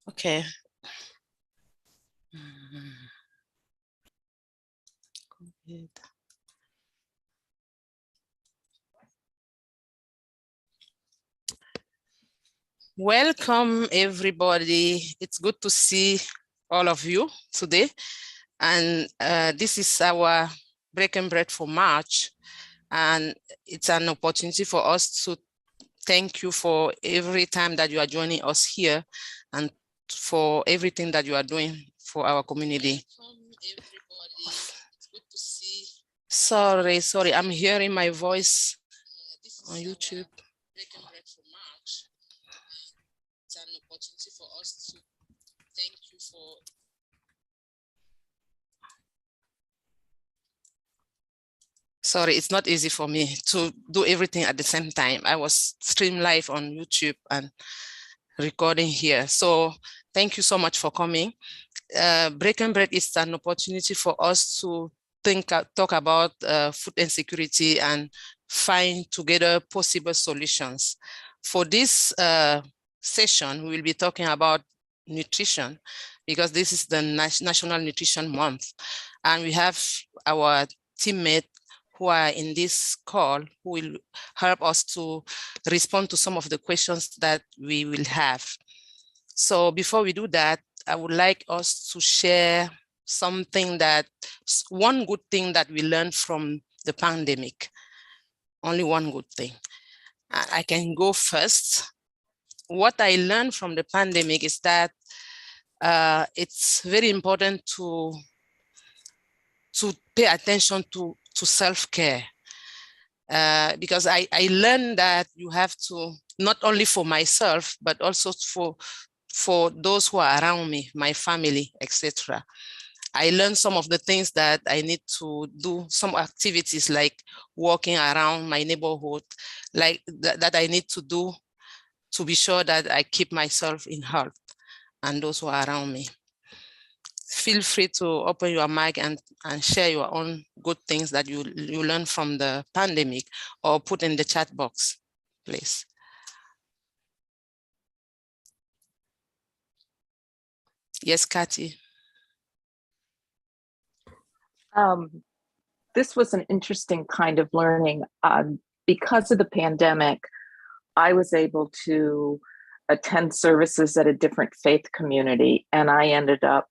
Okay. Good. Welcome, everybody. It's good to see all of you today. And this is our Breaking Bread for March. And it's an opportunity for us to thank you for every time that you are joining us here and for everything that you are doing for our community. Sorry, I'm hearing my voice on YouTube. It's an opportunity for us to thank you for. Sorry, it's not easy for me to do everything at the same time. I was stream live on YouTube and recording here. So thank you so much for coming. Breaking Bread is an opportunity for us to talk about food insecurity and find together possible solutions. For this session, we will be talking about nutrition because this is the National Nutrition Month. And we have our teammate who are in this call who will help us to respond to some of the questions that we will have. So before we do that, I would like us to share one good thing that we learned from the pandemic. Only one good thing. I can go first. What I learned from the pandemic is that it's very important to pay attention to self-care. Because I learned that you have to, not only for myself, but also for those who are around me, my family, etc. I learned some of the things that I need to do, some activities like walking around my neighborhood, like that I need to do to be sure that I keep myself in health and those who are around me. Feel free to open your mic and share your own good things that you learned from the pandemic, or put in the chat box, please. Yes, Kathy. This was an interesting kind of learning. Because of the pandemic, I was able to attend services at a different faith community, and I ended up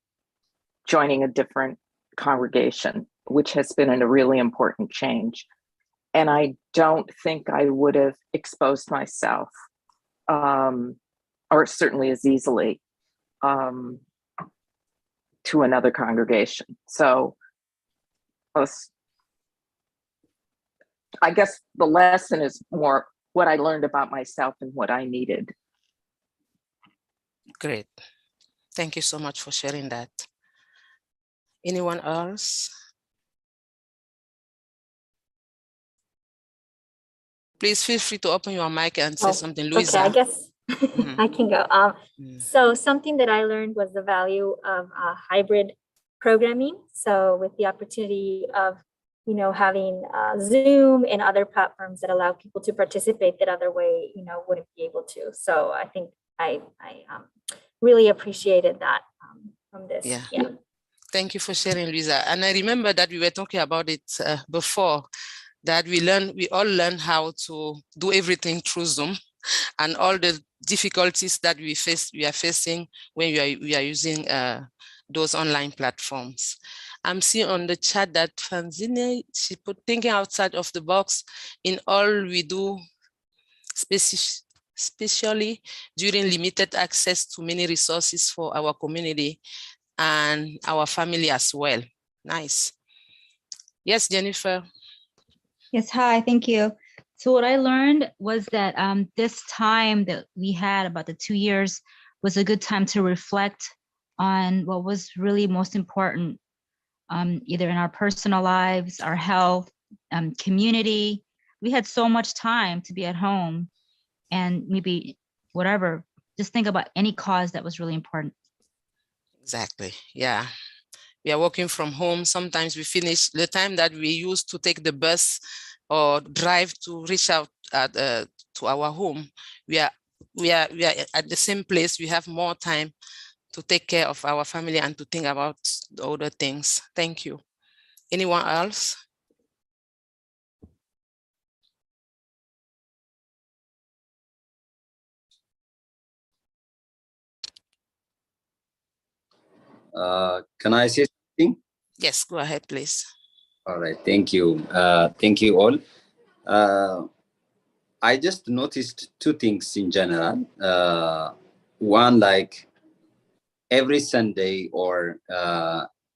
joining a different congregation, which has been a really important change. And I don't think I would have exposed myself, or certainly as easily, to another congregation. So I guess the lesson is more what I learned about myself and what I needed. Great. Thank you so much for sharing that. Anyone else? Please feel free to open your mic and say something, Luisa. Okay, I guess I can go. So something that I learned was the value of hybrid programming. So with the opportunity of, having Zoom and other platforms that allow people to participate that other way, wouldn't be able to. So I think I really appreciated that from this. Yeah. Thank you for sharing, Luisa. And I remember that we were talking about it before, that we all learn how to do everything through Zoom, and all the difficulties that we are facing when we are using those online platforms. I'm seeing on the chat that Franzine, she put thinking outside of the box in all we do, especially during limited access to many resources for our community and our family as well. Nice. Yes, Jennifer. Yes, hi, thank you. So what I learned was that this time that we had, about the 2 years, was a good time to reflect on what was really most important, either in our personal lives, our health, community. We had so much time to be at home and maybe whatever, just think about any cause that was really important. Exactly, yeah. We are working from home. Sometimes we finish the time that we used to take the bus or drive to reach out to our home. We are at the same place. We have more time to take care of our family and to think about the other things. Thank you. Anyone else? Can I say something? Yes, go ahead, please. All right, thank you. Thank you all. I just noticed two things in general. One, like every Sunday or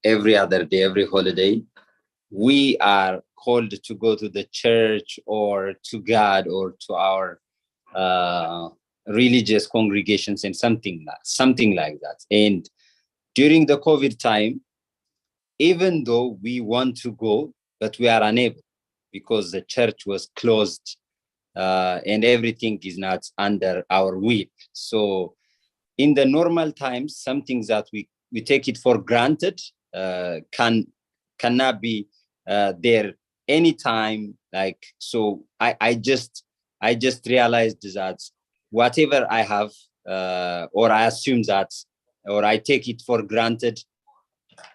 every other day, every holiday, we are called to go to the church or to God or to our religious congregations and something like that. And during the COVID time, even though we want to go, but we are unable because the church was closed and everything is not under our will. So in the normal times, some things that we take it for granted cannot be there anytime. Like, so I just realized that whatever I have, or I assume that, or I take it for granted,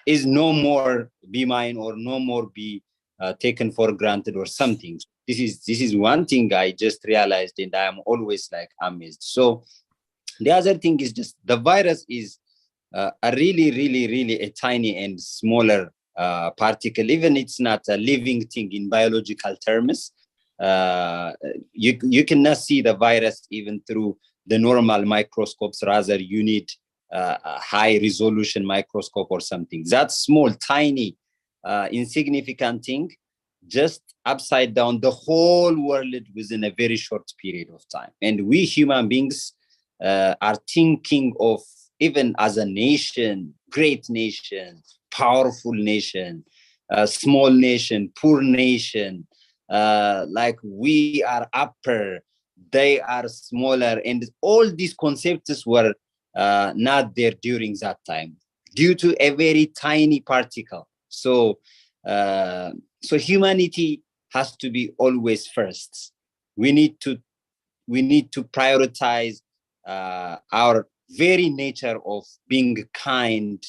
is no more be mine or no more be taken for granted or something. This is one thing I just realized, and I am always like amazed. So the other thing is just the virus is a really a tiny and smaller particle. Even it's not a living thing in biological terms. You cannot see the virus even through the normal microscopes. Rather, you need a high resolution microscope or something. That small, tiny, insignificant thing just upside down the whole world within a very short period of time. And we human beings are thinking of, even as a nation, great nation, powerful nation, small nation, poor nation, like we are upper, they are smaller, and all these concepts were not there during that time due to a very tiny particle. So so humanity has to be always first. We need to prioritize our very nature of being kind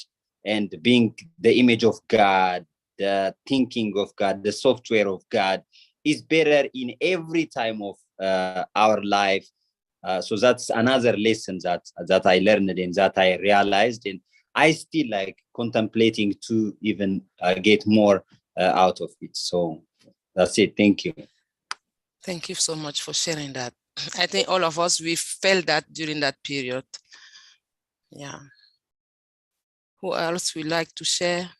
and being the image of God, the thinking of God, the software of God is better in every time of our life. So that's another lesson that I learned and that I realized, and I still like contemplating to even get more out of it. So that's it. Thank you. Thank you so much for sharing that. I think all of us, we felt that during that period. Yeah. Who else would like to share?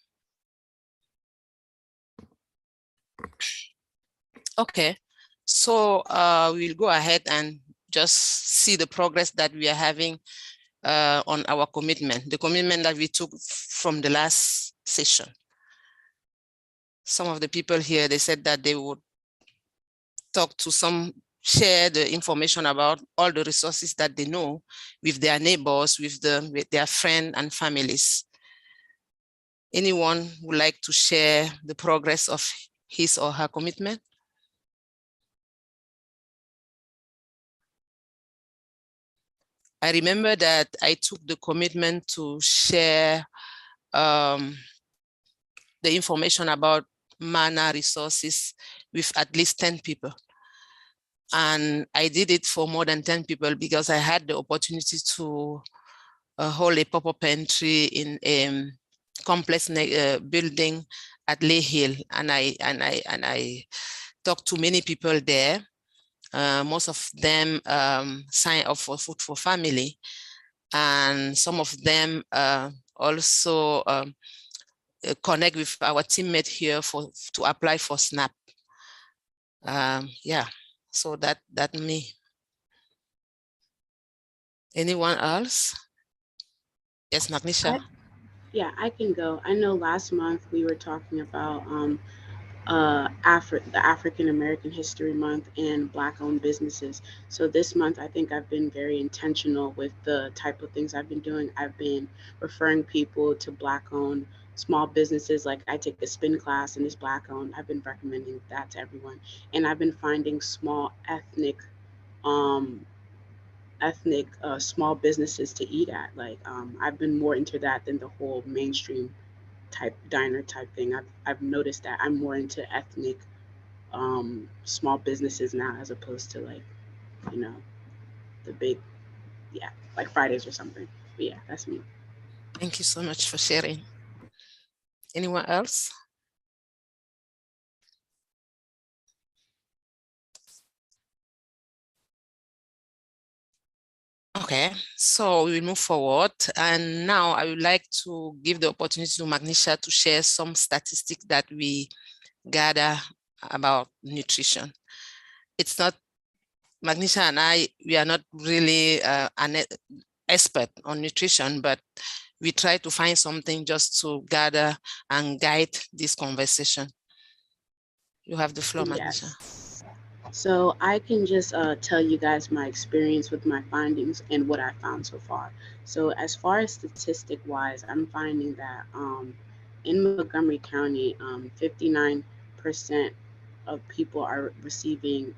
Okay. So we'll go ahead and just see the progress that we are having on our commitment, the commitment that we took from the last session. Some of the people here, they said that they would share the information about all the resources that they know with their neighbors, with their friends and families. Anyone would like to share the progress of his or her commitment? I remember that I took the commitment to share the information about MANA resources with at least 10 people. And I did it for more than 10 people because I had the opportunity to hold a pop-up pantry in a complex building at Lay Hill, and I talked to many people there. Most of them signed up for Food for Family, and some of them also connect with our teammate here to apply for SNAP. Yeah, so that me. Anyone else? Yes, Magnisha. Yeah, I can go. I know last month we were talking about the African American History Month and Black-owned businesses. So this month, I think I've been very intentional with the type of things I've been doing. I've been referring people to Black-owned small businesses. Like I take a spin class and it's Black-owned. I've been recommending that to everyone, and I've been finding small ethnic ethnic small businesses to eat at. Like I've been more into that than the whole mainstream type diner type thing. I've noticed that I'm more into ethnic small businesses now as opposed to like, you know, the big, yeah, like Fridays or something. But yeah, that's me. Thank you so much for sharing. Anyone else? Okay, so we will move forward. And now I would like to give the opportunity to Magnisha to share some statistics that we gather about nutrition. It's not, Magnisha and I, we are not really an expert on nutrition, but we try to find something just to gather and guide this conversation. You have the floor, Magnisha. Yes. So I can just tell you guys my experience with my findings and what I found so far. So as far as statistic wise, I'm finding that in Montgomery County, 59% of people are receiving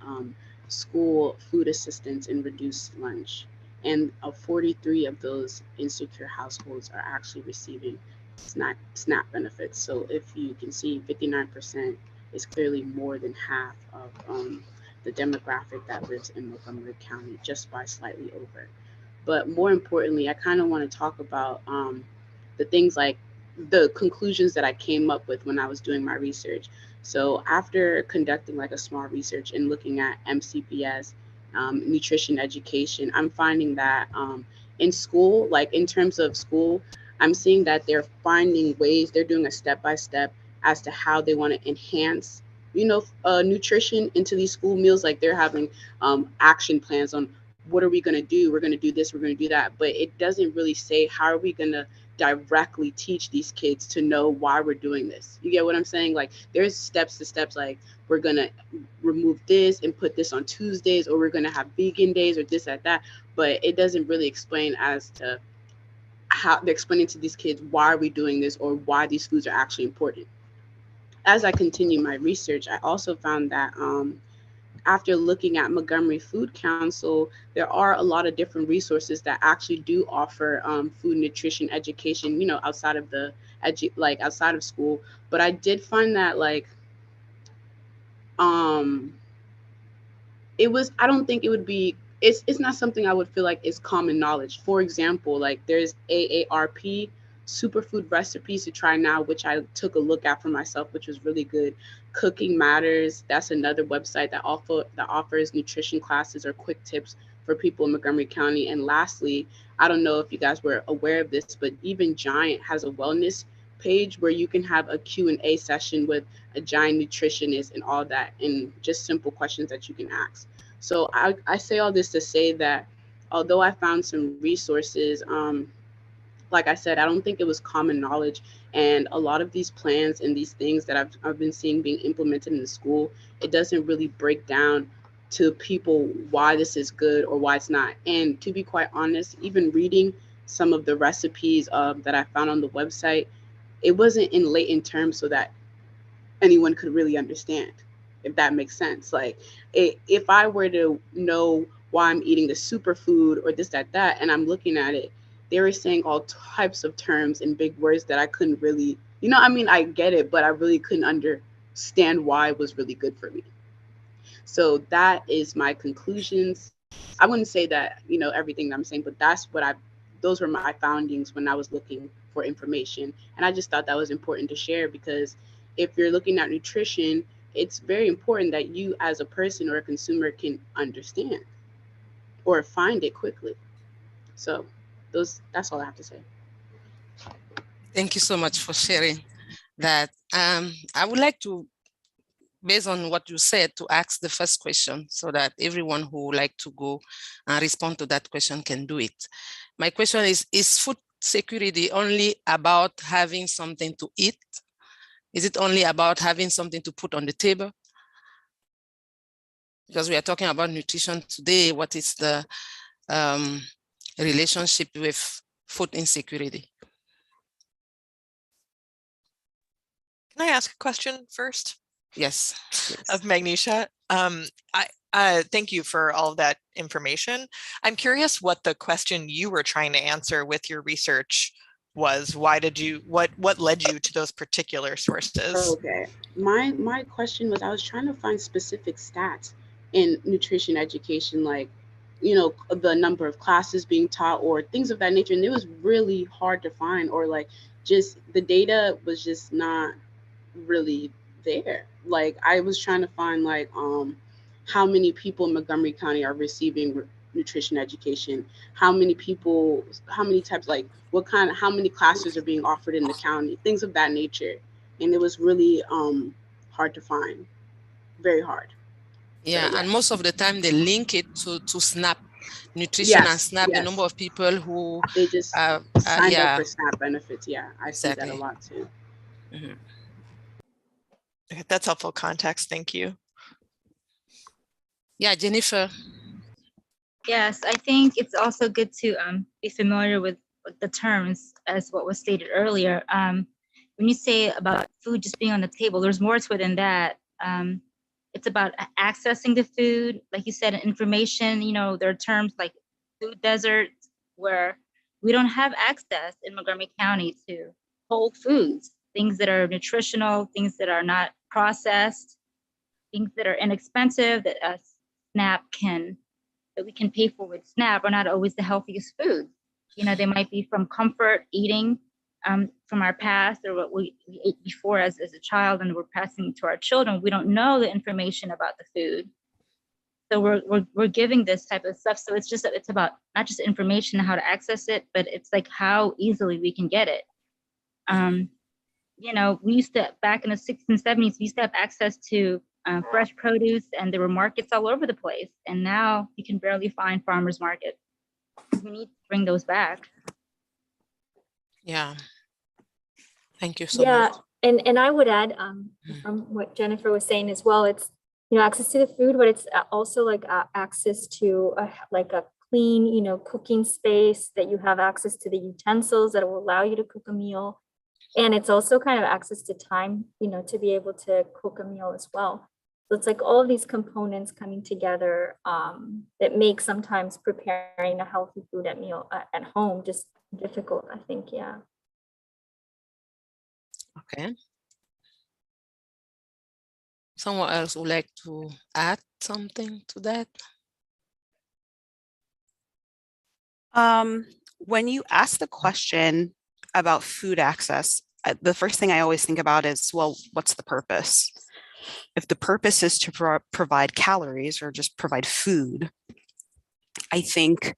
school food assistance and reduced lunch. And 43 of those insecure households are actually receiving SNAP benefits. So if you can see, 59% is clearly more than half of the demographic that lives in Montgomery County, just by slightly over. But more importantly, I kind of want to talk about the things like the conclusions that I came up with when I was doing my research. So after conducting like a small research and looking at MCPS, nutrition education, I'm finding that in school, like in terms of school, I'm seeing that they're finding ways, they're doing a step by step as to how they want to enhance, nutrition into these school meals. Like they're having action plans on what are we going to do? We're going to do this, we're going to do that. But it doesn't really say how are we going to directly teach these kids to know why we're doing this. You get what I'm saying? Like there's steps to steps, like we're going to remove this and put this on Tuesdays, or we're going to have vegan days or this, that. But it doesn't really explain as to how they're explaining to these kids why are we doing this or why these foods are actually important. As I continue my research, I also found that after looking at Montgomery Food Council, there are a lot of different resources that actually do offer food nutrition education, outside of the like outside of school. But I did find that like um I don't think it would be, it's not something I would feel like is common knowledge. For example, like there's AARP superfood recipes to try now, which I took a look at for myself, which was really good. Cooking Matters, that's another website that offers nutrition classes or quick tips for people in Montgomery County. And lastly, I don't know if you guys were aware of this, but even Giant has a wellness page where you can have a Q&A session with a Giant nutritionist and all that, and just simple questions that you can ask. So I say all this to say that although I found some resources, like I said, I don't think it was common knowledge. And a lot of these plans and these things that I've been seeing being implemented in the school, it doesn't really break down to people why this is good or why it's not. And to be quite honest, even reading some of the recipes that I found on the website, it wasn't in latent terms so that anyone could really understand, if that makes sense. Like if I were to know why I'm eating the superfood or this, that, and I'm looking at it, they were saying all types of terms and big words that I couldn't really, I mean, I get it, but I really couldn't understand why it was really good for me. So that is my conclusions. I wouldn't say that, everything that I'm saying, but those were my findings when I was looking for information. And I just thought that was important to share, because if you're looking at nutrition, it's very important that you as a person or a consumer can understand or find it quickly. So that's all I have to say. Thank you so much for sharing that. I would like to, based on what you said, to ask the first question so that everyone who would like to go and respond to that question can do it. My question is food security only about having something to eat? Is it only about having something to put on the table? Because we are talking about nutrition today, what is the relationship with food insecurity? Can I ask a question first? Yes. Of Magnesia? Thank you for all of that information. I'm curious what the question you were trying to answer with your research was. Why did you, what led you to those particular sources? Okay. My question was, I was trying to find specific stats in nutrition education, like, the number of classes being taught or things of that nature. And it was really hard to find, or like just the data was just not really there. Like I was trying to find like how many people in Montgomery County are receiving nutrition education, how many people, how many types, like what kind, how many classes are being offered in the county, things of that nature. And it was really hard to find, very hard. Yeah, So and yes. most of the time they link it to SNAP nutrition and Yes, SNAP, the number yes. of people who They just signed up yeah, for SNAP benefits. Yeah, I see that a exactly. lot too. Mhm. Okay, that's helpful context. Thank you. Yeah, Jennifer. Yes, I think it's also good to be familiar with the terms as what was stated earlier. When you say about food just being on the table, there's more to it than that. It's about accessing the food, like you said, information. There are terms like food deserts where we don't have access in Montgomery County to whole foods, things that are nutritional, things that are not processed, things that are inexpensive that a SNAP that we can pay for with SNAP are not always the healthiest foods. They might be from comfort eating from our past or what we ate before as a child, and we're passing it to our children. We don't know the information about the food. So we're giving this type of stuff. So it's about not just information, how to access it, but it's like how easily we can get it. We used to, back in the 60s and 70s, we used to have access to fresh produce, and there were markets all over the place. And now you can barely find farmers markets. We need to bring those back. Yeah. Thank you so Yeah, much. and I would add from what Jennifer was saying as well, it's access to the food, but it's also like access to like a clean cooking space, that you have access to the utensils that will allow you to cook a meal. And it's also kind of access to time, to be able to cook a meal as well. So it's like all of these components coming together that make sometimes preparing a healthy food at home just difficult, I think. Yeah. Okay. Someone else would like to add something to that? When you ask the question about food access, the first thing I always think about is, well, what's the purpose? If the purpose is to provide calories or just provide food, I think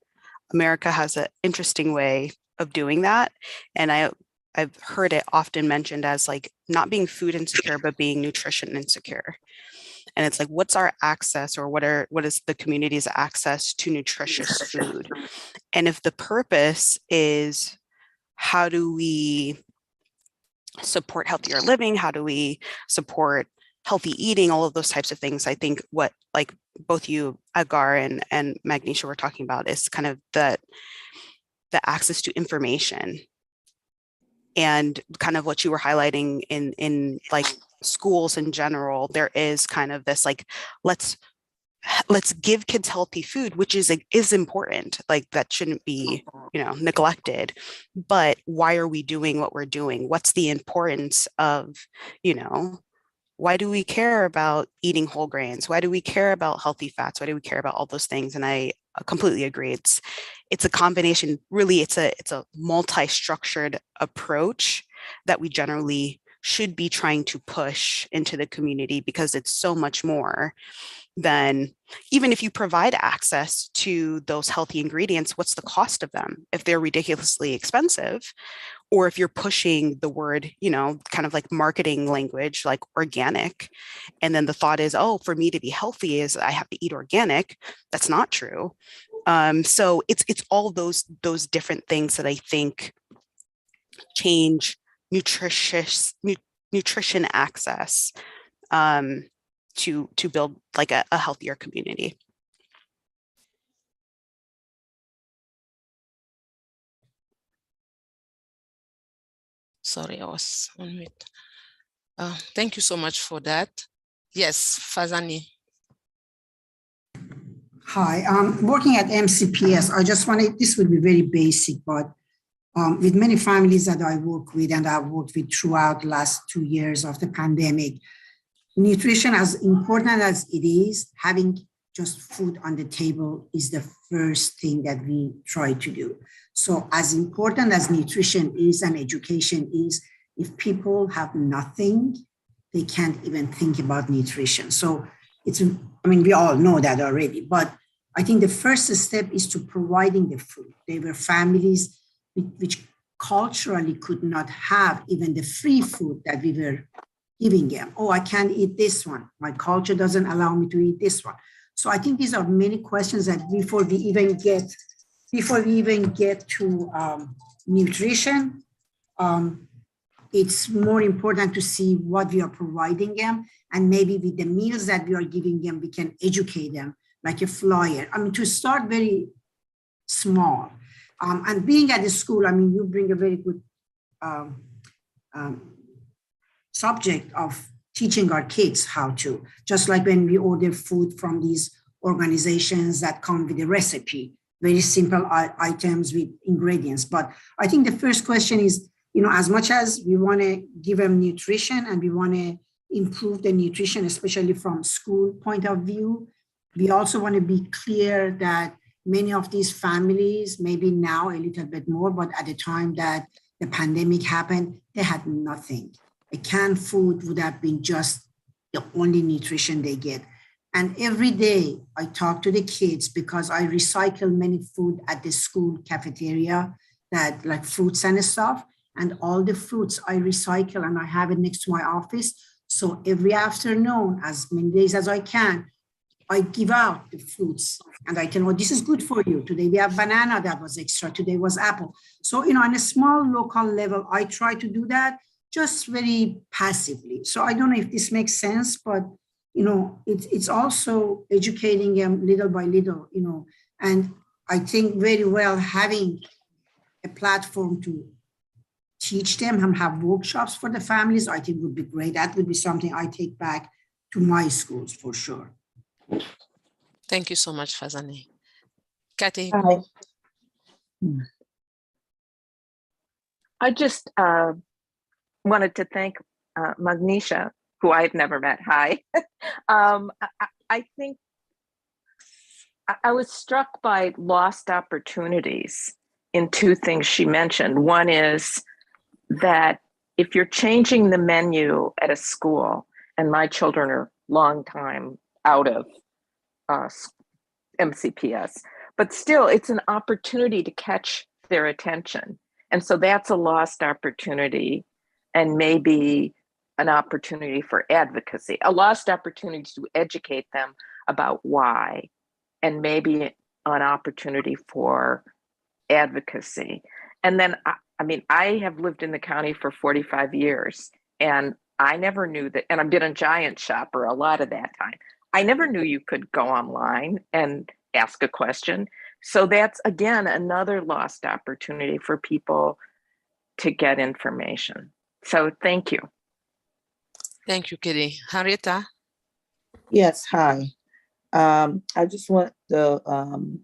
America has an interesting way of doing that. And I've heard it often mentioned as like not being food insecure, but being nutrition insecure. And it's like, what's our access, or what is the community's access to nutritious food? And if the purpose is how do we support healthier living, how do we support healthy eating, all of those types of things, I think what like both you, Agar and Magnesia were talking about is kind of the access to information, and kind of what you were highlighting in like schools in general. There is kind of this like, let's give kids healthy food, which is important. Like that shouldn't be, neglected. But why are we doing what we're doing? What's the importance of, why do we care about eating whole grains? Why do we care about healthy fats? Why do we care about all those things? And I completely agree. It's a combination. Really, it's a multi-structured approach that we generally should be trying to push into the community, because it's so much more than, even if you provide access to those healthy ingredients, what's the cost of them if they're ridiculously expensive? Or if you're pushing the word, kind of like marketing language, like organic, and then the thought is, oh, for me to be healthy is I have to eat organic. That's not true. So it's all those different things that I think change nutrition access to build like a healthier community. Sorry, I was on mute. Thank you so much for that. Yes, Fazani. Hi, I'm working at MCPS. I just wanted, this will be very basic, but with many families that I work with and I've worked with throughout the last 2 years of the pandemic, nutrition, as important as it is, having just food on the table is the first thing that we try to do. So as important as nutrition is and education is, if people have nothing, they can't even think about nutrition. So it's, I mean, we all know that already, but I think the first step is to providing the food. There were families which culturally could not have even the free food that we were giving them. Oh, I can't eat this one. My culture doesn't allow me to eat this one. So I think these are many questions that before we even get to nutrition, it's more important to see what we are providing them, and maybe with the meals that we are giving them, we can educate them like a flyer. I mean, to start very small. And being at the school, I mean, you bring a very good subject of teaching our kids how to, just like when we order food from these organizations that come with a recipe, very simple items with ingredients. But I think the first question is, you know, as much as we want to give them nutrition and we want to improve the nutrition, especially from school point of view, we also want to be clear that many of these families, maybe now a little bit more, but at the time that the pandemic happened, they had nothing. A canned food would have been just the only nutrition they get. And every day I talk to the kids because I recycle many food at the school cafeteria, that like fruits and stuff. And all the fruits I recycle and I have it next to my office. So every afternoon, as many days as I can, I give out the fruits and I tell them, oh, this is good for you. Today we have banana that was extra. Today was apple. So, you know, on a small local level, I try to do that just very passively. So I don't know if this makes sense, but, you know, it's also educating them little by little, you know, and I think very well having a platform to teach them and have workshops for the families, I think would be great. That would be something I take back to my schools for sure. Thank you so much, Fazani. Kathy. Hi. I just wanted to thank Magnisha, who I've never met. Hi. I think I was struck by lost opportunities in two things she mentioned. One is that if you're changing the menu at a school, and my children are long time out of MCPS, but still it's an opportunity to catch their attention. And so that's a lost opportunity, and maybe an opportunity for advocacy, a lost opportunity to educate them about why, and maybe an opportunity for advocacy. And then, I mean, I have lived in the county for 45 years, and I never knew that, and I've been a giant shopper a lot of that time. I never knew you could go online and ask a question. So that's, again, another lost opportunity for people to get information. So thank you. Thank you, Kitty. Harrieta? Yes, hi. I just want to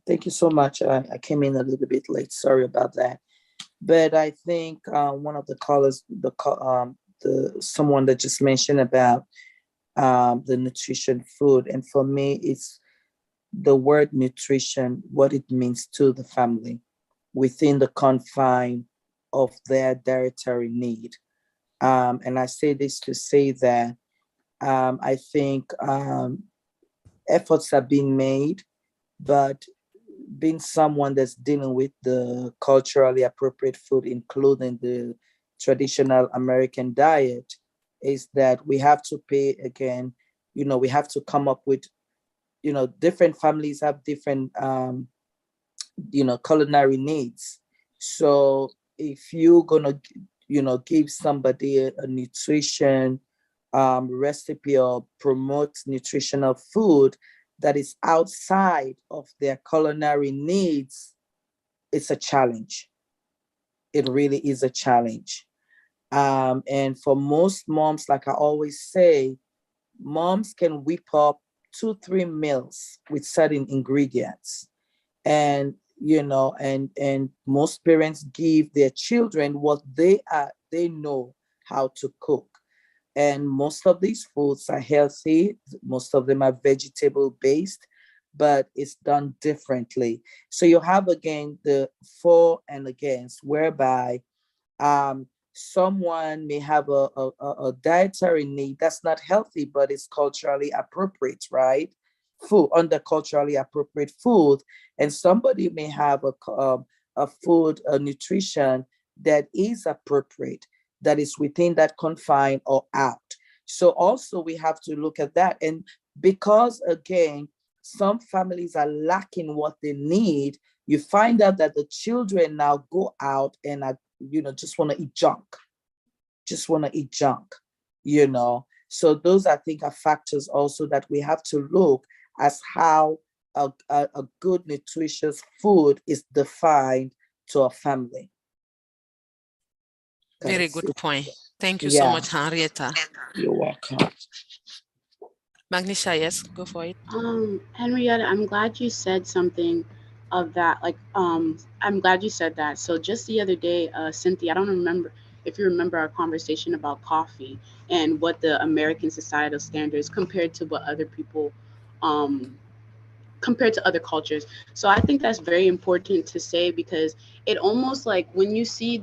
thank you so much. I came in a little bit late. Sorry about that. But I think one of the callers, someone that just mentioned about the nutrition food, and for me, it's the word nutrition, what it means to the family within the confine of their dietary need. And I say this to say that I think efforts are being made, but being someone that's dealing with the culturally appropriate food, including the traditional American diet, is that we have to pay again, you know, we have to come up with, you know, different families have different, you know, culinary needs. So if you're gonna, you know, give somebody a nutrition recipe or promote nutritional food that is outside of their culinary needs, it's a challenge. It really is a challenge. And for most moms, like I always say, moms can whip up 2-3 meals with certain ingredients. And and most parents give their children what they know how to cook. And most of these foods are healthy. Most of them are vegetable based, but it's done differently. So you have again the for and against, whereby someone may have a dietary need that's not healthy, but it's culturally appropriate, right? Food, under culturally appropriate food. And somebody may have a food, a nutrition that is appropriate, that is within that confine or out. So also we have to look at that. And because again, some families are lacking what they need, you find out that the children now go out and are, just want to eat junk, So those, I think, are factors also that we have to look as how a good nutritious food is defined to a family. Very good point. Thank you so much, Henrietta. You're welcome. Magnisha, yes, go for it. Henrietta, I'm glad you said something of that. I'm glad you said that. So just the other day, Cynthia, I don't remember if you remember our conversation about coffee and what the American societal standards compared to what other people, compared to other cultures. So I think that's very important to say, because it almost like when you see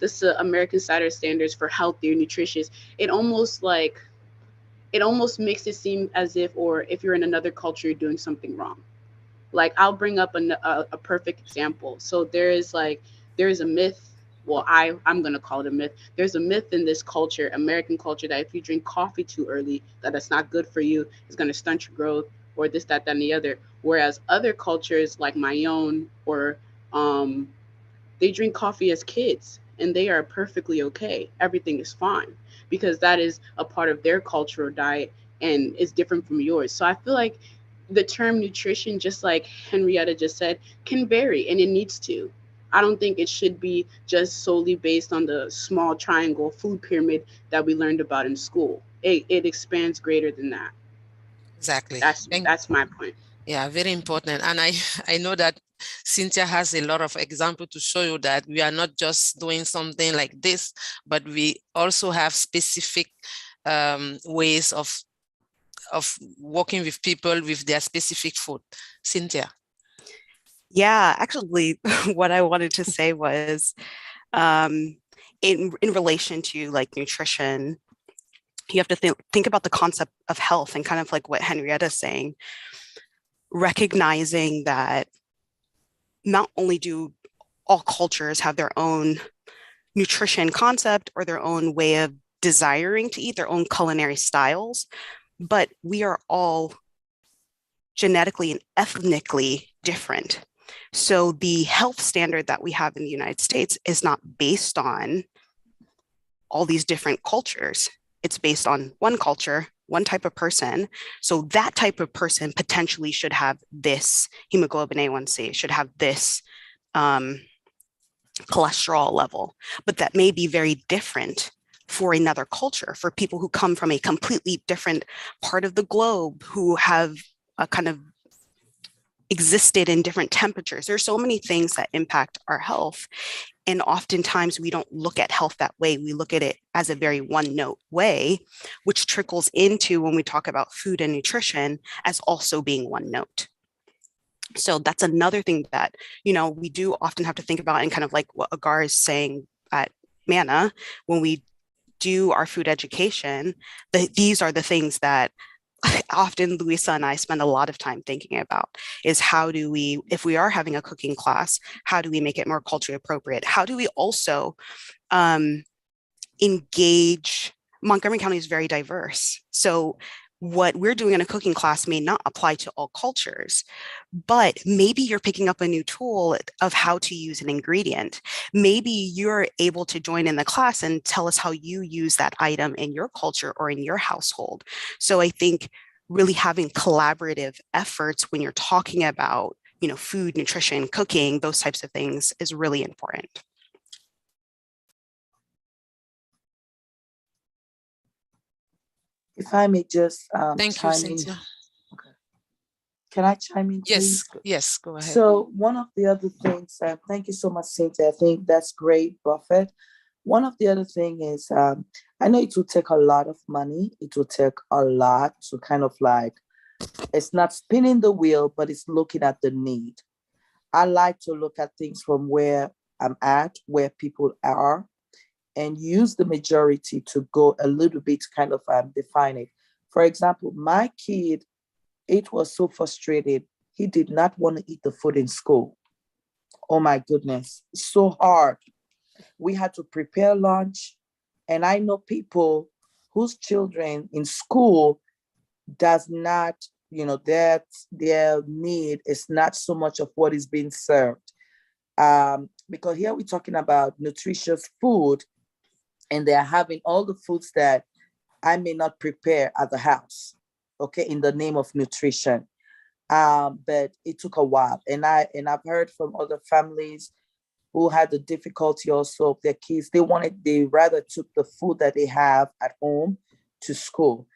this American societal standards for healthy or nutritious, it almost makes it seem as if, or if you're in another culture, you're doing something wrong. Like, I'll bring up a perfect example. So there is a myth. Well, I'm going to call it a myth. There's a myth in this culture, American culture, that if you drink coffee too early, that it's not good for you. It's going to stunt your growth, or this, that, and the other. Whereas other cultures like my own, or they drink coffee as kids and they are perfectly okay. Everything is fine, because that is a part of their cultural diet and is different from yours. So I feel like the term nutrition, just like Henrietta just said, can vary, and it needs to. I don't think it should be just solely based on the small triangle food pyramid that we learned about in school. It expands greater than that. Exactly. That's my point. Yeah, very important. And I know that Cynthia has a lot of examples to show you that we are not just doing something like this, but we also have specific ways of working with people with their specific food. Cynthia. Yeah, actually, what I wanted to say was in relation to like nutrition, you have to think about the concept of health, and kind of like what Henrietta is saying, recognizing that not only do all cultures have their own nutrition concept or their own way of desiring to eat, their own culinary styles, but we are all genetically and ethnically different. So the health standard that we have in the United States is not based on all these different cultures. It's based on one culture, one type of person. So that type of person potentially should have this hemoglobin A1C, should have this cholesterol level, but that may be very different for another culture, for people who come from a completely different part of the globe, who have a kind of existed in different temperatures. There's so many things that impact our health. And oftentimes we don't look at health that way. We look at it as a very one-note way, which trickles into, when we talk about food and nutrition, as also being one note. So that's another thing that, we do often have to think about, and kind of like what Agar is saying at MANA, when we do our food education, these are the things that often Luisa and I spend a lot of time thinking about, is how do we, if we are having a cooking class, how do we make it more culturally appropriate? How do we also engage? Montgomery County is very diverse. So what we're doing in a cooking class may not apply to all cultures, but maybe you're picking up a new tool of how to use an ingredient. Maybe you're able to join in the class and tell us how you use that item in your culture or in your household. So I think really having collaborative efforts when you're talking about, food, nutrition, cooking, those types of things is really important. If I may just Thank you, chime in. Cynthia. Okay. Can I chime in, Yes, please? yes, go ahead. So one of the other things, thank you so much, Cynthia. I think that's great, Buffett. One of the other thing is, I know it will take a lot of money. It will take a lot to kind of like, it's not spinning the wheel, but it's looking at the need. I like to look at things from where I'm at, where people are, and use the majority to go a little bit to kind of define it. For example, my kid, it was so frustrated. He did not want to eat the food in school. Oh my goodness, so hard. We had to prepare lunch. And I know people whose children in school does not, their need is not so much of what is being served. Because here we're talking about nutritious food, and they're having all the foods that I may not prepare at the house, okay, in the name of nutrition. But it took a while. And I've heard from other families who had the difficulty also of their kids. They rather took the food that they have at home to school.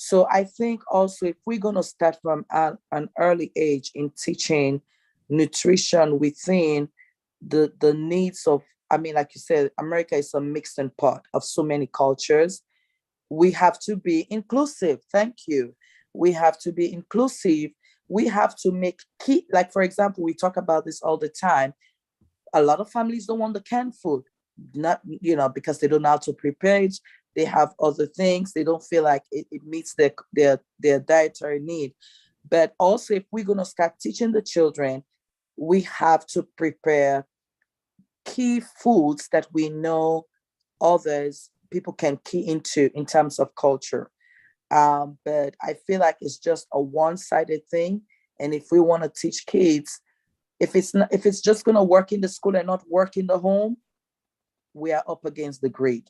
So I think also if we're going to start from an early age in teaching nutrition within the needs of, I mean, like you said, America is a mixing pot of so many cultures. We have to be inclusive. Thank you. We have to be inclusive. We have to make key, like, for example, we talk about this all the time. A lot of families don't want the canned food, not, because they don't know how to prepare it. They have other things. They don't feel like it meets their dietary need. But also, if we're going to start teaching the children, we have to prepare key foods that we know people can key into in terms of culture. But I feel like it's just a one-sided thing. And if we want to teach kids, if it's just going to work in the school and not work in the home, we are up against the grid.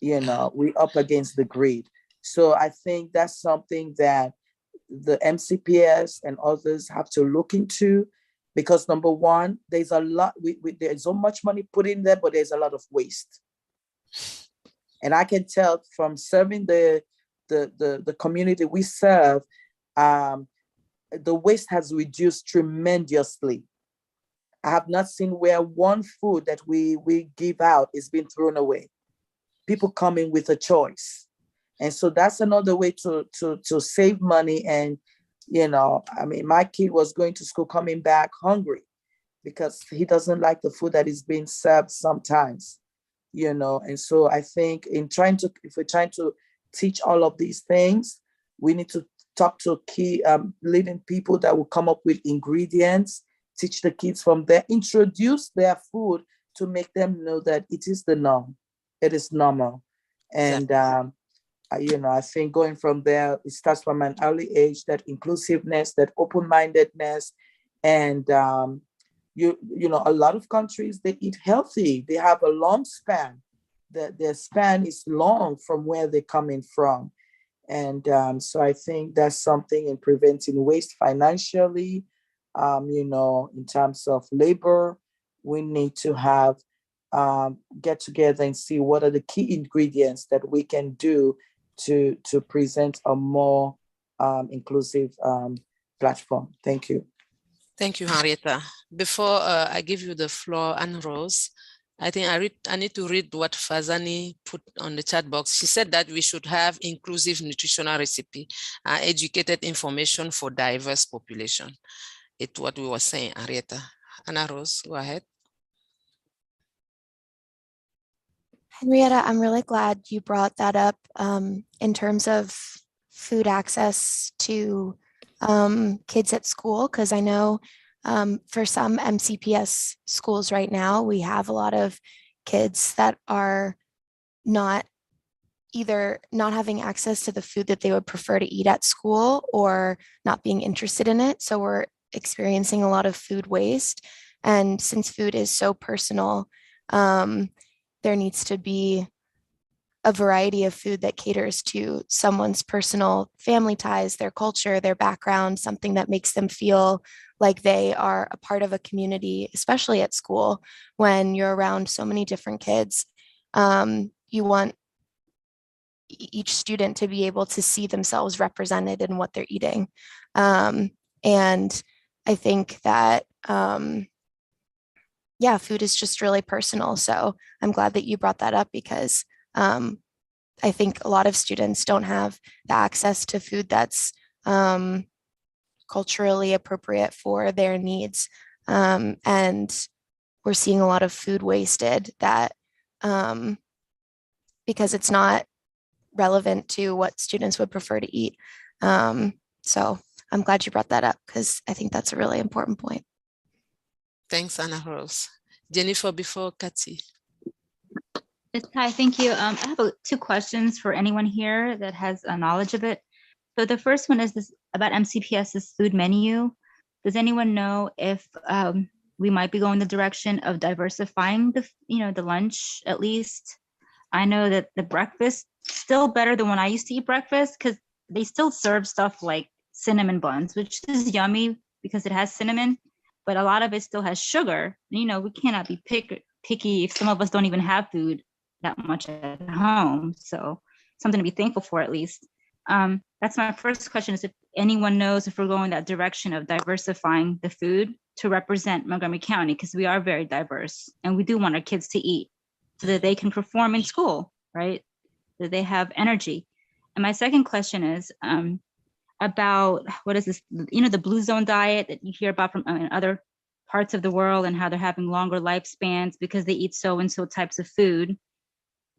We're up against the grid. So I think that's something that the MCPS and others have to look into, because number one, there's a lot, there's so much money put in there, but there's a lot of waste. And I can tell from serving the community we serve, the waste has reduced tremendously. I have not seen where one food that we give out is being thrown away. People come in with a choice. And so that's another way to save money. And, I mean, my kid was going to school coming back hungry because he doesn't like the food that is being served sometimes, And so I think if we're trying to teach all of these things, we need to talk to key leading people that will come up with ingredients, teach the kids from there, introduce their food to make them know that it is the norm. It is normal. And, I think going from there, it starts from an early age, that inclusiveness, that open-mindedness. And, a lot of countries, they eat healthy. They have a long span. Their span is long from where they're coming from. And so I think that's something in preventing waste financially, in terms of labor. We need to have get together and see what are the key ingredients that we can do to present a more inclusive platform. Thank you. Thank you, Henrietta. Before I give you the floor, Anne Rose, I think I need to read what Fazani put on the chat box. She said that we should have inclusive nutritional recipe, educated information for diverse population. It's what we were saying, Henrietta. Anna Rose, go ahead. Henrietta, I'm really glad you brought that up in terms of food access to kids at school, because I know for some MCPS schools right now, we have a lot of kids that are either not having access to the food that they would prefer to eat at school or not being interested in it. So we're experiencing a lot of food waste. And since food is so personal, there needs to be a variety of food that caters to someone's personal family ties, their culture, their background, something that makes them feel like they are a part of a community, especially at school when you're around so many different kids. You want each student to be able to see themselves represented in what they're eating. And I think that, yeah, food is just really personal. So I'm glad that you brought that up because I think a lot of students don't have the access to food that's culturally appropriate for their needs. And we're seeing a lot of food wasted that because it's not relevant to what students would prefer to eat. So I'm glad you brought that up because I think that's a really important point. Thanks, Anna Rose. Jennifer, before Kathy. Yes, hi, thank you. I have two questions for anyone here that has knowledge of it. So the first one is this about MCPS's food menu. Does anyone know if we might be going the direction of diversifying the lunch at least? I know that the breakfast still better than when I used to eat breakfast because they still serve stuff like cinnamon buns, which is yummy because it has cinnamon, but a lot of it still has sugar. We cannot be picky if some of us don't even have food that much at home. So something to be thankful for at least. That's my first question, is if anyone knows if we're going that direction of diversifying the food to represent Montgomery County, because we are very diverse and we do want our kids to eat so that they can perform in school, right? That they have energy. And my second question is about, what is this, the blue zone diet that you hear about from in other parts of the world and how they're having longer lifespans because they eat so and so types of food.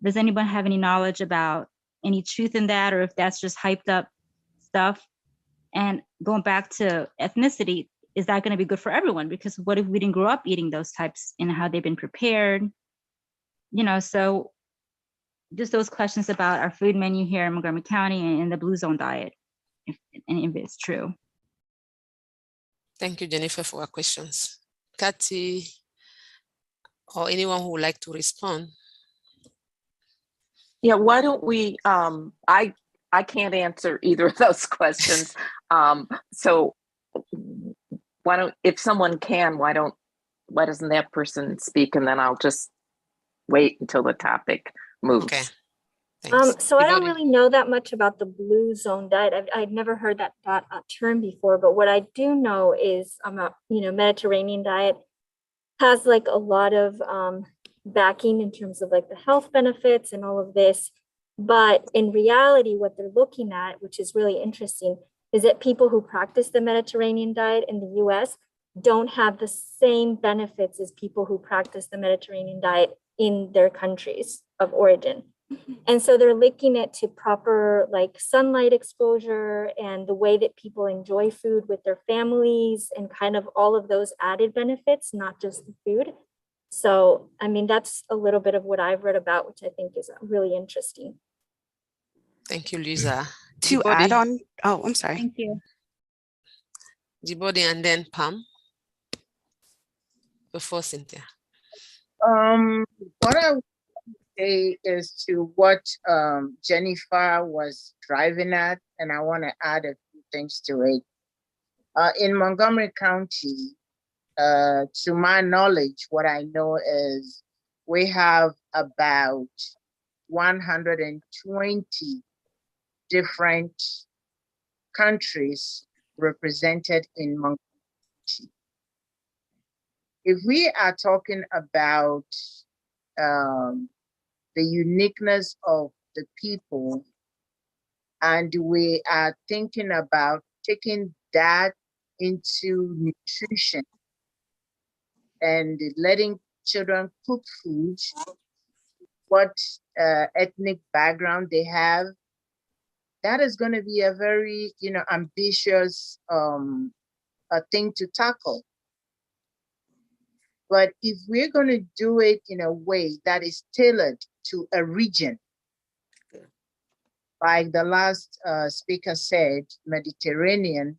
Does anyone have any knowledge about any truth in that, or if that's just hyped up stuff? And going back to ethnicity, is that going to be good for everyone? Because what if we didn't grow up eating those types and how they've been prepared? So just those questions about our food menu here in Montgomery County and the blue zone diet, if any of it's true. Thank you, Jennifer, for your questions. Kathy, or anyone who would like to respond? Yeah, why don't we, I can't answer either of those questions. So why don't, if someone can, why doesn't that person speak, and then I'll just wait until the topic moves. Okay. Thanks. So I don't really know that much about the blue zone diet. I'd never heard that term before, but what I do know is Mediterranean diet has like a lot of backing in terms of like the health benefits and all of this. But in reality, what they're looking at, which is really interesting, is that people who practice the Mediterranean diet in the US don't have the same benefits as people who practice the Mediterranean diet in their countries of origin. And so they're linking it to proper like sunlight exposure and the way that people enjoy food with their families and kind of all of those added benefits, not just the food. So, I mean, that's a little bit of what I've read about, which I think is really interesting. Thank you, Lisa. To add on, oh, I'm sorry. Thank you. Jibodi and then Pam. Before Cynthia. What I would say is to what Jennifer was driving at, and I want to add a few things to it. In Montgomery County, to my knowledge, what I know is we have about 120 different countries represented in Montgomery County. If we are talking about the uniqueness of the people, and we are thinking about taking that into nutrition and letting children cook food, what ethnic background they have, that is going to be a very ambitious thing to tackle. But if we're going to do it in a way that is tailored to a region, like the last speaker said, Mediterranean,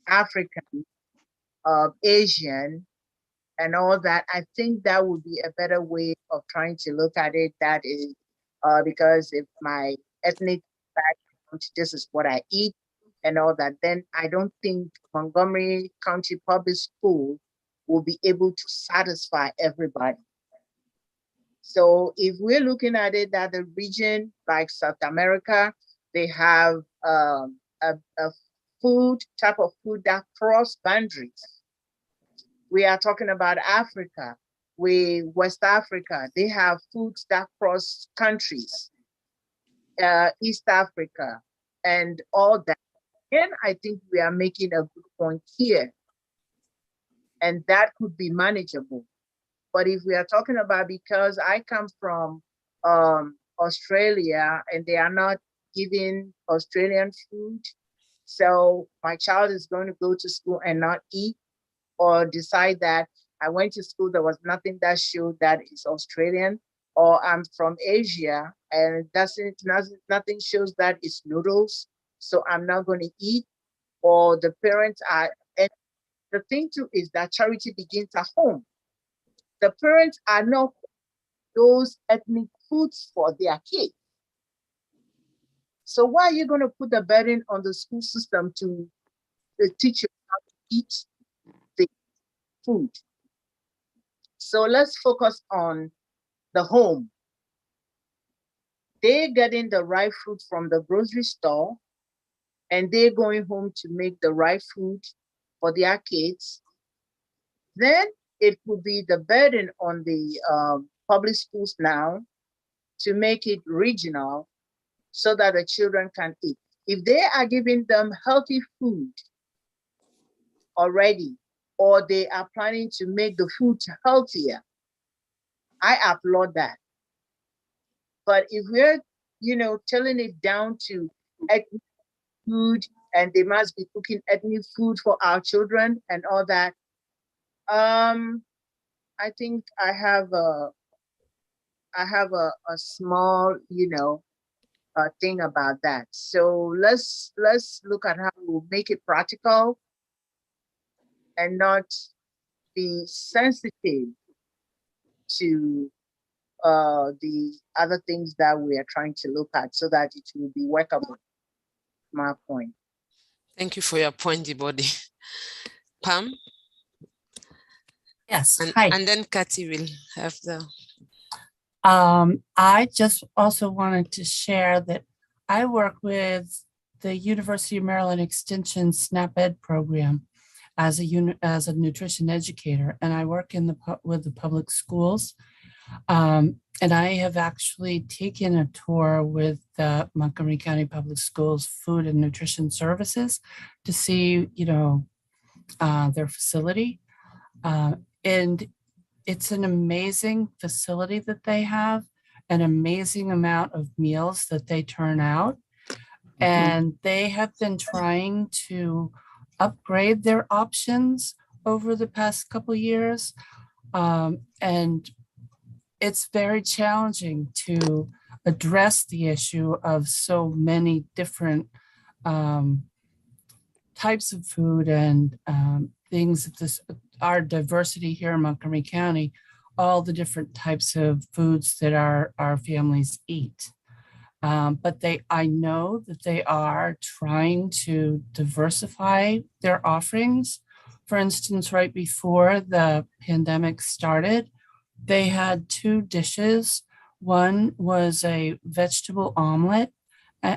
African, Asian, and all that, I think that would be a better way of trying to look at it. That is because if my ethnic background, this is what I eat and all that, then I don't think Montgomery County Public School will be able to satisfy everybody. So if we're looking at it that the region like South America, they have a food type of food that cross boundaries. We are talking about Africa, West Africa, they have foods that cross countries, East Africa, and all that. And I think we are making a good point here. And that could be manageable. But if we are talking about, because I come from Australia and they are not giving Australian food, so my child is going to go to school and not eat, or decide that I went to school, there was nothing that showed that it's Australian, or I'm from Asia and nothing shows that it's noodles, so I'm not going to eat, or the parents are, and the thing too is that charity begins at home. The parents are not those ethnic foods for their kids. So why are you going to put the burden on the school system to teach you how to eat the food? So let's focus on the home. They're getting the right food from the grocery store, and they're going home to make the right food for their kids. Then it could be the burden on the public schools now to make it regional so that the children can eat. If they are giving them healthy food already, or they are planning to make the food healthier, I applaud that. But if we're, telling it down to ethnic food, and they must be cooking ethnic food for our children and all that, I think I have a small, thing about that. So let's look at how we'll make it practical and not be sensitive to the other things that we are trying to look at, so that it will be workable. My point. Thank you for your point, Ibodi. Pam? Yes. Hi. And then Kathy will have the... I just also wanted to share that I work with the University of Maryland Extension SNAP-Ed program as a nutrition educator, and I work with the public schools. And I have actually taken a tour with the Montgomery County Public Schools Food and Nutrition Services to see, their facility. And it's an amazing facility that they have, an amazing amount of meals that they turn out. And they have been trying to upgrade their options over the past couple of years. And it's very challenging to address the issue of so many different types of food and things. Our diversity here in Montgomery County, all the different types of foods that our families eat. But I know that they are trying to diversify their offerings. For instance, right before the pandemic started, they had 2 dishes. One was a vegetable omelet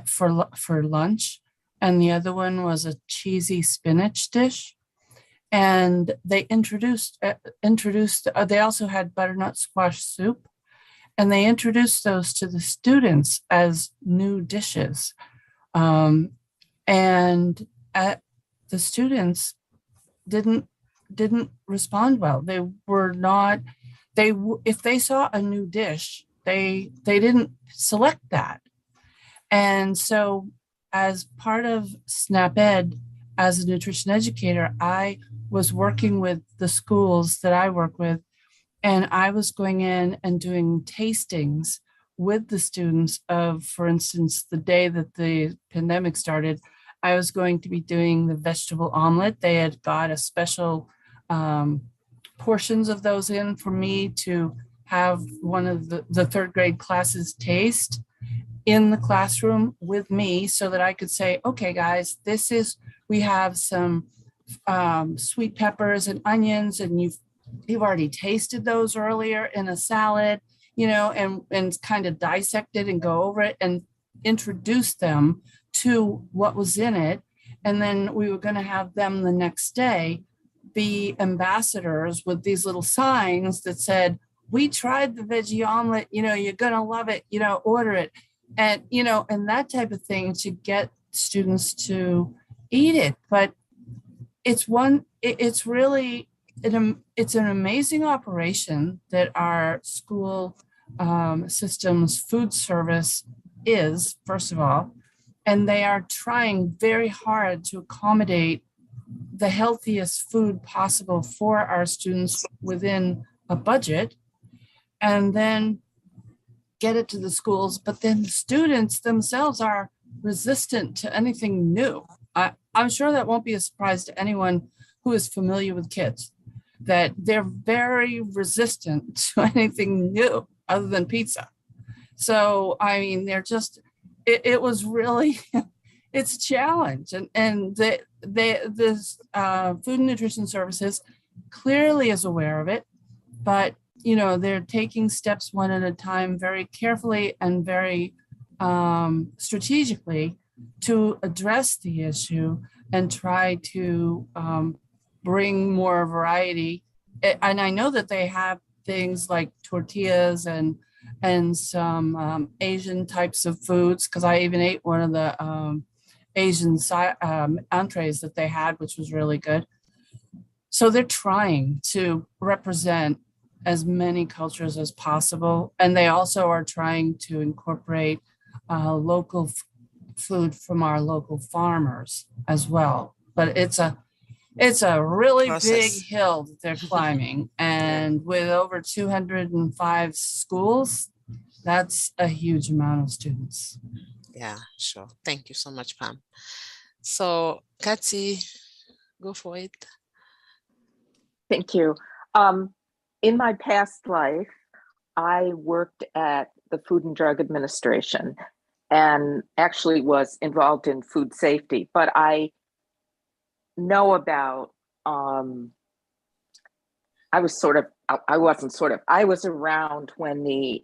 for lunch, and the other one was a cheesy spinach dish. And they they also had butternut squash soup, and they introduced those to the students as new dishes. And the students didn't respond well. They were not, if they saw a new dish, they didn't select that. And so as part of SNAP-Ed, as a nutrition educator, I was working with the schools that I work with, and I was going in and doing tastings with the students of, for instance, the day that the pandemic started, I was going to be doing the vegetable omelet. They had got a special portions of those in for me to have one of the 3rd grade classes taste in the classroom with me, so that I could say, okay, guys, we have some sweet peppers and onions, and you've already tasted those earlier in a salad. and kind of dissect it and go over it and introduce them to what was in it. And then we were going to have them the next day be ambassadors with these little signs that said, we tried the veggie omelet, you're going to love it, order it. And, and that type of thing to get students to eat it. But it's really, it's an amazing operation that our school systems food service is, first of all, and they are trying very hard to accommodate the healthiest food possible for our students within a budget, and then get it to the schools. But then the students themselves are resistant to anything new. I'm sure that won't be a surprise to anyone who is familiar with kids, that they're very resistant to anything new other than pizza. So, I mean, they're just, it was really, it's a challenge. And this Food and Nutrition Services clearly is aware of it, but, they're taking steps one at a time, very carefully and very strategically to address the issue and try to bring more variety. And I know that they have things like tortillas and some Asian types of foods, because I even ate one of the Asian entrees that they had, which was really good. So they're trying to represent as many cultures as possible. And they also are trying to incorporate local food from our local farmers as well. But it's a really big hill that they're climbing. And with over 205 schools, that's a huge amount of students. Yeah, sure. Thank you so much, Pam. So, Kathy, go for it. Thank you. In my past life, I worked at the Food and Drug Administration and actually was involved in food safety, but I know about, I was around when the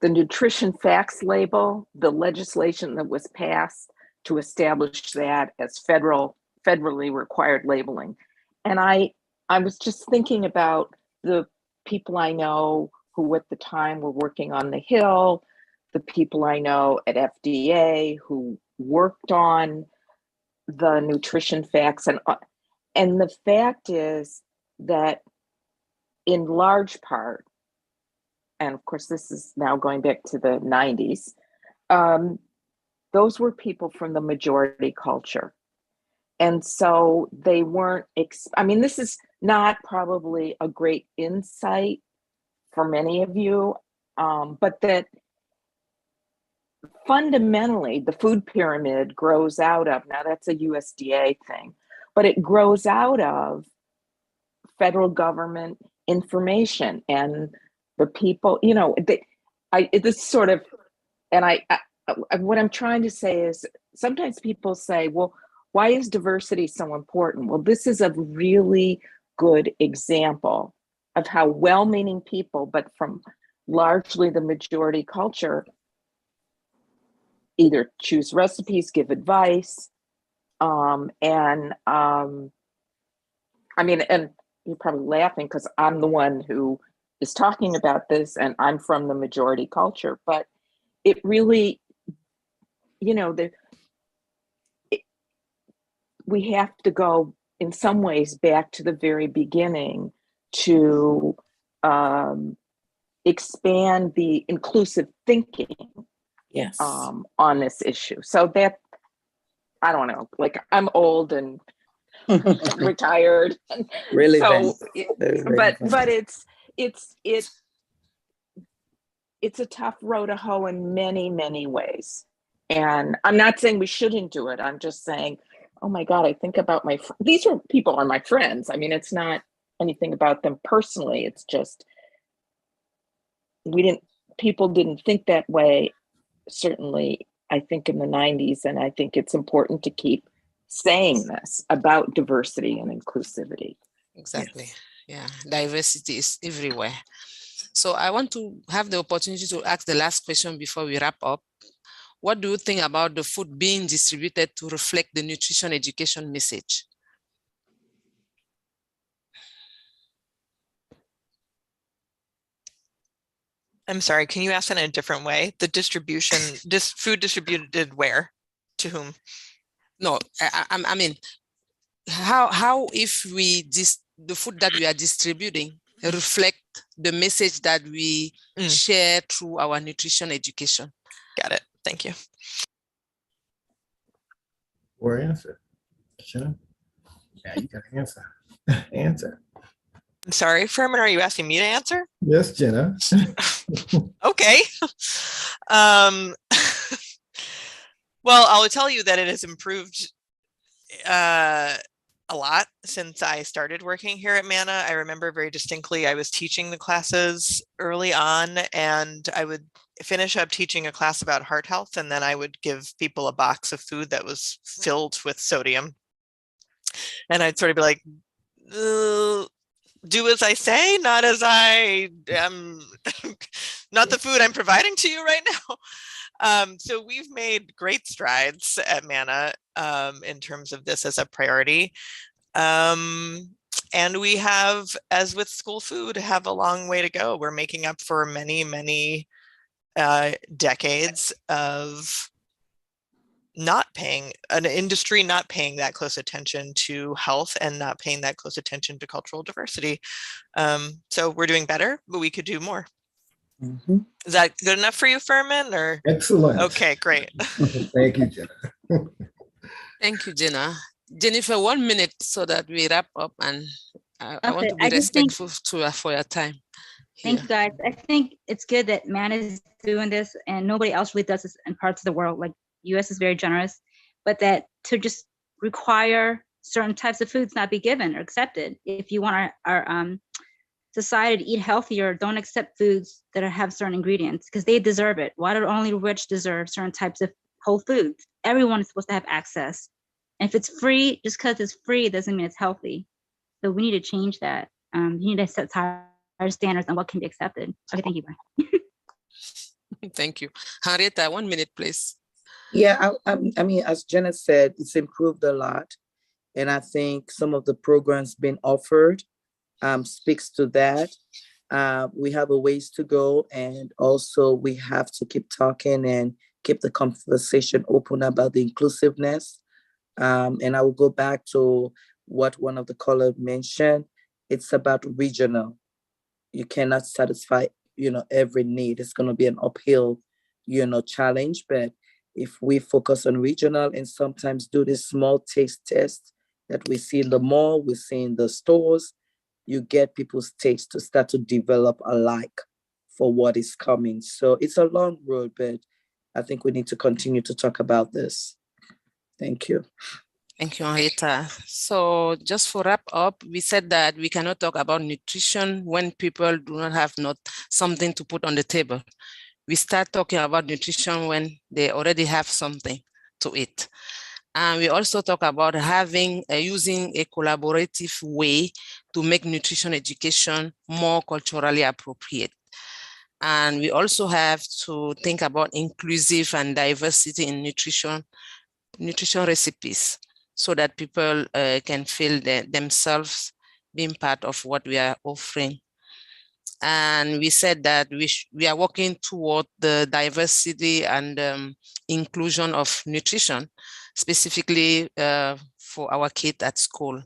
nutrition facts label, the legislation that was passed to establish that as federally required labeling. And I was just thinking about the people I know who at the time were working on the Hill, the people I know at FDA who worked on the nutrition facts. And the fact is that in large part, and of course this is now going back to the 90s, those were people from the majority culture. And so they weren't, this is not probably a great insight for many of you, but that fundamentally the food pyramid grows out of, now that's a USDA thing, but it grows out of federal government information and the people, what I'm trying to say is sometimes people say, well, why is diversity so important? Well, this is a really good example of how well-meaning people, but from largely the majority culture, either choose recipes, give advice, and you're probably laughing because I'm the one who is talking about this and I'm from the majority culture, but it really, we have to go in some ways back to the very beginning to expand the inclusive thinking on this issue. So that, I don't know, like I'm old and retired. Really, so, but it's a tough row to hoe in many, many ways. And I'm not saying we shouldn't do it. I'm just saying, oh my God, I think about these people are my friends. I mean, it's not anything about them personally. It's just, people didn't think that way, certainly, I think in the 90s. And I think it's important to keep saying this about diversity and inclusivity. Exactly. Yeah, diversity is everywhere. So I want to have the opportunity to ask the last question before we wrap up. What do you think about the food being distributed to reflect the nutrition education message? I'm sorry, can you ask that in a different way? The distribution, food distributed where? To whom? No, I mean, how if the food that we are distributing reflect the message that we share through our nutrition education? Got it. Thank you. Or answer. Sure. Yeah, you got to answer. Answer. I'm sorry, Furman, are you asking me to answer? Yes, Jenna. Okay. Well, I'll tell you that it has improved a lot since I started working here at MANA. I remember very distinctly, I was teaching the classes early on, and I would finish up teaching a class about heart health, and then I would give people a box of food that was filled with sodium. And I'd sort of be like, do as I say, not as I am, not the food I'm providing to you right now. So we've made great strides at MANA in terms of this as a priority. And we have, as with school food, have a long way to go. We're making up for many, many decades of not paying, an industry not paying that close attention to health and not paying that close attention to cultural diversity. So we're doing better, but we could do more. Mm-hmm. Is that good enough for you, Furman? Or excellent. Okay, great. Thank you, Jenna. Thank you, Jenna. Jennifer, 1 minute so that we wrap up, and I want to be just think- respectful for your time. Thank you, guys. I think it's good that MANA is doing this and nobody else really does this in parts of the world. Like US is very generous, but that to just require certain types of foods not be given or accepted. If you want our society to eat healthier, don't accept foods that have certain ingredients because they deserve it. Why do only rich deserve certain types of whole foods? Everyone is supposed to have access. And if it's free, just because it's free doesn't mean it's healthy. So we need to change that. You need to set higher standards on what can be accepted. Okay, thank you. Bye. Thank you. Henrietta, 1 minute, please. Yeah, I mean, as Jenna said, it's improved a lot. And I think some of the programs being offered speaks to that. We have a ways to go. And also we have to keep talking and keep the conversation open about the inclusiveness. And I will go back to what one of the callers mentioned. It's about regional. You cannot satisfy, every need. It's going to be an uphill, challenge. But if we focus on regional and sometimes do this small taste test that we see in the mall, we see in the stores, you get people's taste to start to develop a like for what is coming. So it's a long road, but I think we need to continue to talk about this. Thank you. Thank you, Henrietta. So just for wrap up, we said that we cannot talk about nutrition when people do not have something to put on the table. We start talking about nutrition when they already have something to eat. And we also talk about using a collaborative way to make nutrition education more culturally appropriate. And we also have to think about inclusive and diversity in nutrition recipes, so that people can feel themselves being part of what we are offering. And we said that we are working toward the diversity and inclusion of nutrition, specifically for our kids at school.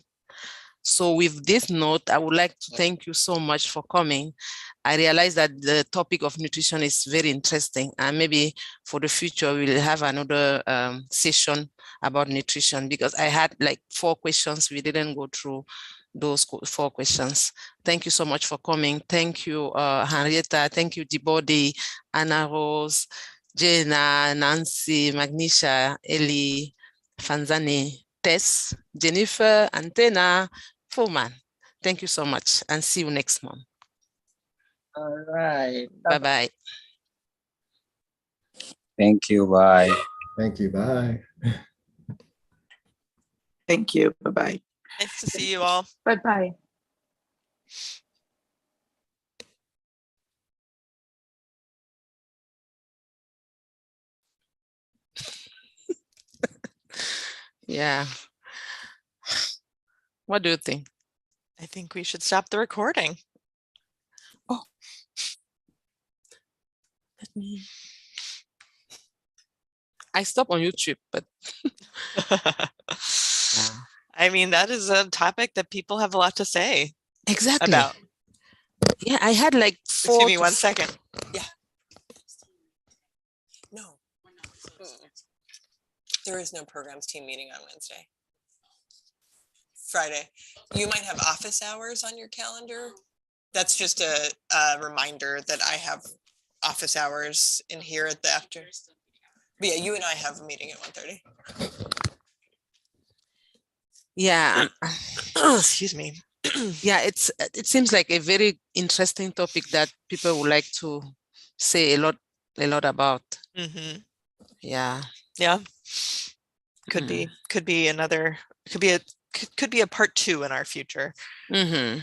So with this note, I would like to thank you so much for coming. I realize that the topic of nutrition is very interesting, and maybe for the future, we'll have another session about nutrition, because I had like 4 questions. We didn't go through those 4 questions. Thank you so much for coming. Thank you, Henrietta. Thank you, Dibodi, Anna Rose, Jenna, Nancy, Magnisha, Ellie, Fanzani, Tess, Jennifer, Antena, Foreman. Thank you so much, and see you next month. All right. Bye-bye. Thank you. Bye. Thank you. Bye. Thank you. Bye-bye. Nice to see you all. Bye-bye. Yeah. What do you think? I think we should stop the recording. Oh. Let me. I stopped on YouTube, but yeah. I mean, that is a topic that people have a lot to say. Exactly. About. Yeah, I had like 4. Excuse me 1 second. Yeah. No. There is no programs team meeting on Wednesday. Friday. You might have office hours on your calendar. That's just a reminder that I have office hours in here at the after. But yeah, you and I have a meeting at 1:30. Yeah. Excuse me. Yeah, it seems like a very interesting topic that people would like to say a lot about. Mm-hmm. Yeah. Yeah. Could be another. Could be a part 2 in our future. Mm-hmm.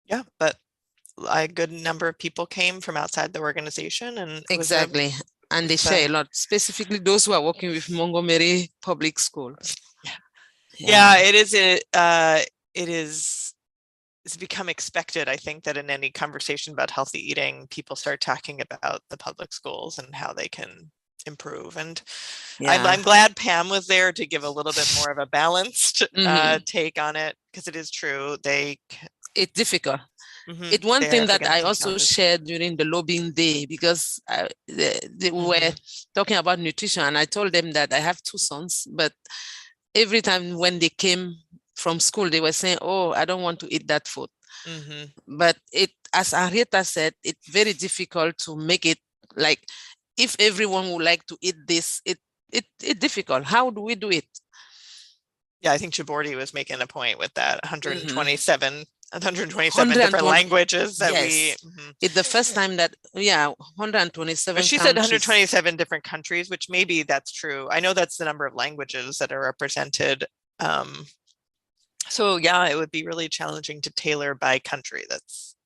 Yeah, but a good number of people came from outside the organization, and exactly, and they share a lot, specifically those who are working with Montgomery Public Schools. Yeah, it is. It's become expected, I think, that in any conversation about healthy eating, people start talking about the public schools and how they can improve. And I'm glad Pam was there to give a little bit more of a balanced take on it, because it is true. It's difficult. It's one thing that I also shared during the lobbying day, because they were talking about nutrition, and I told them that I have 2 sons, but every time when they came from school, they were saying, oh, I don't want to eat that food. But as Henrietta said, it's very difficult to make it like, if everyone would like to eat this, it's difficult. How do we do it? Yeah, I think Chabordi was making a point with that 127 different languages that it's the first time that 127 but she said 127 different countries, which maybe that's true. I know that's the number of languages that are represented. So yeah, it would be really challenging to tailor by country. That's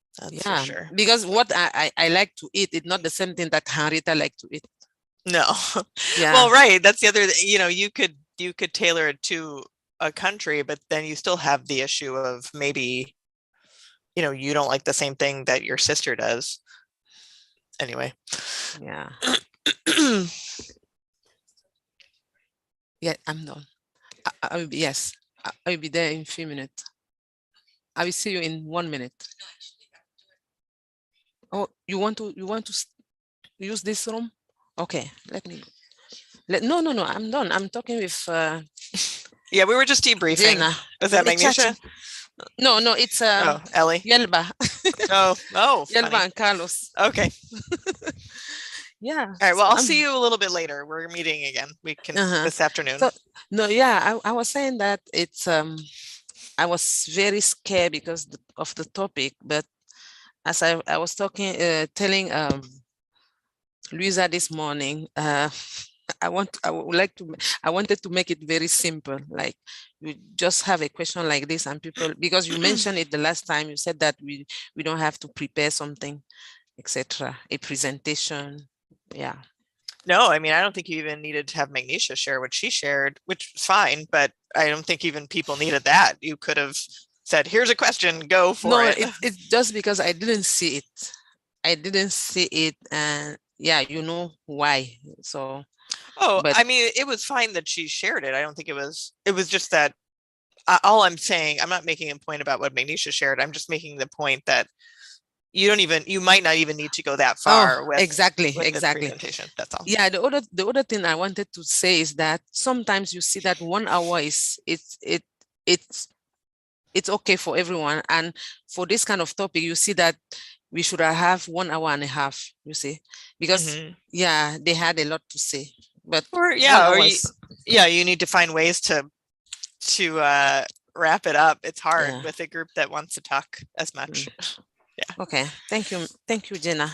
for sure. Because what I like to eat is not the same thing that Henrietta like to eat. No. Well, right, that's the other, you could tailor it to a country, but then you still have the issue of maybe you don't like the same thing that your sister does. Anyway. Yeah. Yeah, I'm done. I will be, yes, I will be there in a few minutes. I will see you in 1 minute. Oh, you want to use this room? Okay, let me. No, I'm done. I'm talking with. Yeah, we were just debriefing. Jenna. Was that Magnesia? No, it's Ellie. Yelba. Yelba and Carlos. Okay. Yeah. All right. Well, I'll see you a little bit later. We're meeting again. We can this afternoon. So, I was saying that it's I was very scared because of the topic, but as I was telling Luisa this morning, I wanted to make it very simple. Like, you just have a question like this, and people, because you mentioned it the last time, you said that we don't have to prepare something, etc., a presentation. Yeah. No, I mean, I don't think you even needed to have Magnesia share what she shared, which is fine, but I don't think even people needed that. You could have said, here's a question, go for it. No, it's just because I didn't see it. And yeah, you know why. So. I mean, it was fine that she shared it. I don't think it was just that all I'm saying, I'm not making a point about what Magnesia shared. I'm just making the point that you might not even need to go that far with exactly the presentation. That's all. Yeah, the other thing I wanted to say is that sometimes you see that 1 hour is it's okay for everyone, and for this kind of topic you see that we should have 1 hour and a half, you see, because they had a lot to say, but you need to find ways to wrap it up. It's hard with a group that wants to talk as much. Okay, thank you Jenna.